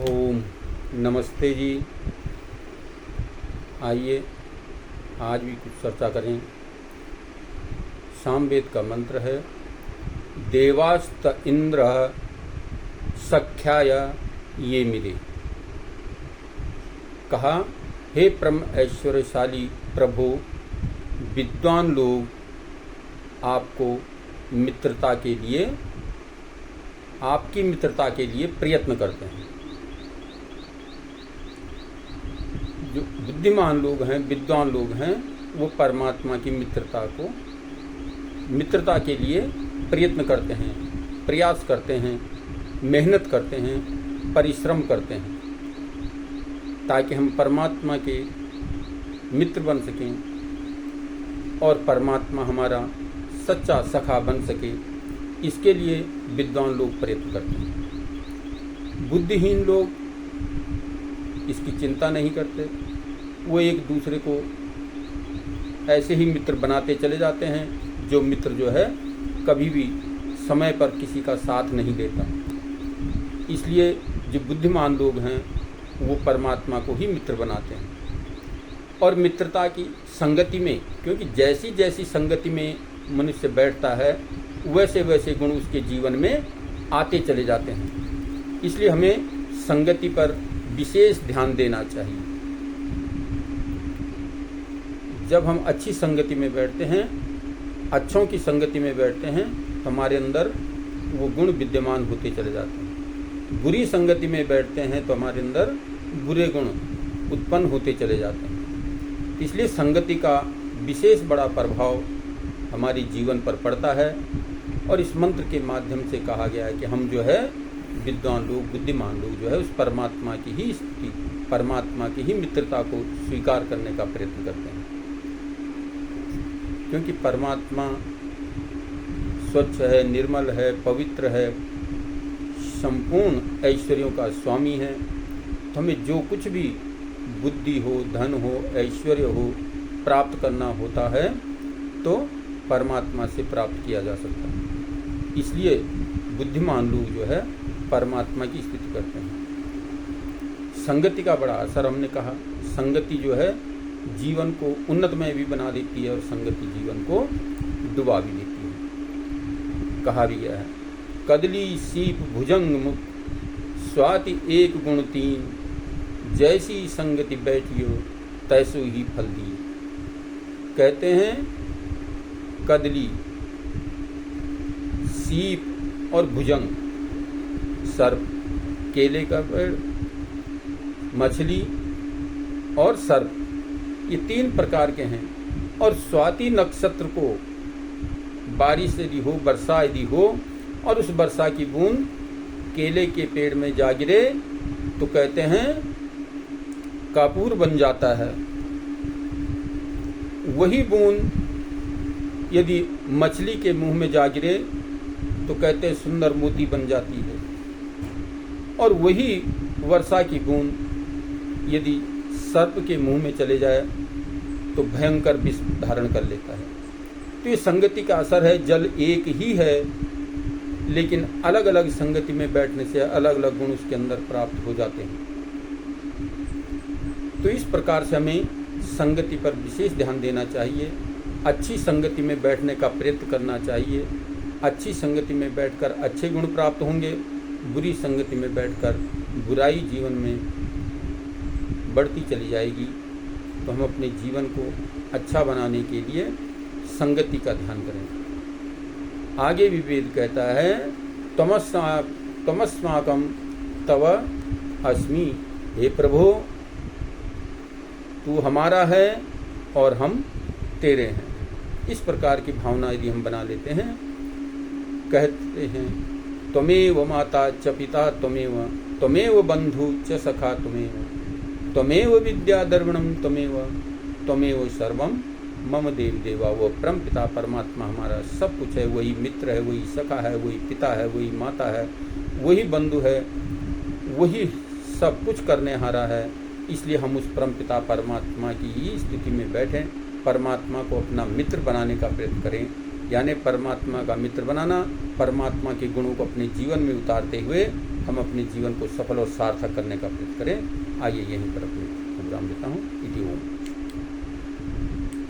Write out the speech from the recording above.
ओम नमस्ते जी। आइए आज भी कुछ चर्चा करें। सामवेद का मंत्र है, देवास्त इंद्र सख्याय ये मिले। कहा, हे परम ऐश्वर्यशाली प्रभु, विद्वान लोग आपको मित्रता के लिए, आपकी मित्रता के लिए प्रयत्न करते हैं। जो बुद्धिमान लोग हैं, विद्वान लोग हैं, वो परमात्मा की मित्रता के लिए प्रयत्न करते हैं, प्रयास करते हैं, मेहनत करते हैं, परिश्रम करते हैं, ताकि हम परमात्मा के मित्र बन सकें और परमात्मा हमारा सच्चा सखा बन सके। इसके लिए विद्वान लोग प्रयत्न करते हैं। बुद्धिहीन लोग इसकी चिंता नहीं करते, वो एक दूसरे को ऐसे ही मित्र बनाते चले जाते हैं, जो मित्र जो है कभी भी समय पर किसी का साथ नहीं देता। इसलिए जो बुद्धिमान लोग हैं वो परमात्मा को ही मित्र बनाते हैं। और मित्रता की संगति में, क्योंकि जैसी जैसी संगति में मनुष्य बैठता है वैसे वैसे गुण उसके जीवन में आते चले जाते हैं। इसलिए हमें संगति पर विशेष ध्यान देना चाहिए। जब हम अच्छी संगति में बैठते हैं, अच्छों की संगति में बैठते हैं, तो हमारे अंदर वो गुण विद्यमान होते चले जाते हैं। बुरी संगति में बैठते हैं तो हमारे अंदर बुरे गुण उत्पन्न होते चले जाते हैं। इसलिए संगति का विशेष बड़ा प्रभाव हमारे जीवन पर पड़ता है। और इस मंत्र के माध्यम से कहा गया है कि हम जो है विद्वान लोग, बुद्धिमान लोग जो है उस परमात्मा की ही स्तुति, परमात्मा की ही मित्रता को स्वीकार करने का प्रयत्न करते हैं। क्योंकि परमात्मा स्वच्छ है, निर्मल है, पवित्र है, संपूर्ण ऐश्वर्यों का स्वामी है। तो हमें जो कुछ भी बुद्धि हो, धन हो, ऐश्वर्य हो प्राप्त करना होता है तो परमात्मा से प्राप्त किया जा सकता है। इसलिए बुद्धिमान लोग जो है परमात्मा की स्तुति करते हैं। संगति का बड़ा असर, हमने कहा संगति जो है जीवन को उन्नतमय भी बना देती है और संगति जीवन को डुबा भी देती है। कहा भी गया है, कदली सीप भुजंग मुख स्वाति एक गुण तीन, जैसी संगति बैठियो तैसो ही फल दिए। कहते हैं कदली, सीप और भुजंग, सर्प, केले का पेड़, मछली और सर्प, ये तीन प्रकार के हैं। और स्वाति नक्षत्र को बारिश यदि हो, वर्षा यदि हो और उस वर्षा की बूंद केले के पेड़ में जा गिरे तो कहते हैं कपूर बन जाता है। वही बूंद यदि मछली के मुंह में जा गिरे तो कहते हैं सुंदर मोती बन जाती है। और वही वर्षा की बूंद यदि सर्प के मुंह में चले जाए तो भयंकर विष धारण कर लेता है। तो ये संगति का असर है। जल एक ही है लेकिन अलग अलग संगति में बैठने से अलग अलग गुण उसके अंदर प्राप्त हो जाते हैं। तो इस प्रकार से हमें संगति पर विशेष ध्यान देना चाहिए। अच्छी संगति में बैठने का प्रयत्न करना चाहिए। अच्छी संगति में बैठकर अच्छे गुण प्राप्त होंगे। बुरी संगति में बैठकर बुराई जीवन में बढ़ती चली जाएगी। तो हम अपने जीवन को अच्छा बनाने के लिए संगति का ध्यान करें। आगे भी वेद कहता है, तमस्माकम तव अस्मि, हे प्रभु तू हमारा है और हम तेरे हैं। इस प्रकार की भावना यदि हम बना लेते हैं, कहते हैं त्वमेव माता च पिता त्वमेव बंधु च सखा त्वमेव विद्या द्रविणम त्वमेव सर्वम मम देव देवा। वो परम पिता परमात्मा हमारा सब कुछ है। वही मित्र है, वही सखा है, वही पिता है, वही माता है, वही बंधु है, वही सब कुछ करने हारा है। इसलिए हम उस परम पिता परमात्मा की ही स्थिति में बैठें, परमात्मा को अपना मित्र बनाने का प्रयत्न करें। यानी परमात्मा का मित्र बनाना, परमात्मा के गुणों को अपने जीवन में उतारते हुए हम अपने जीवन को सफल और सार्थक करने का प्रयत्न करें। आइए यहीं पर अपने विराम देता हूँ। इति ओम।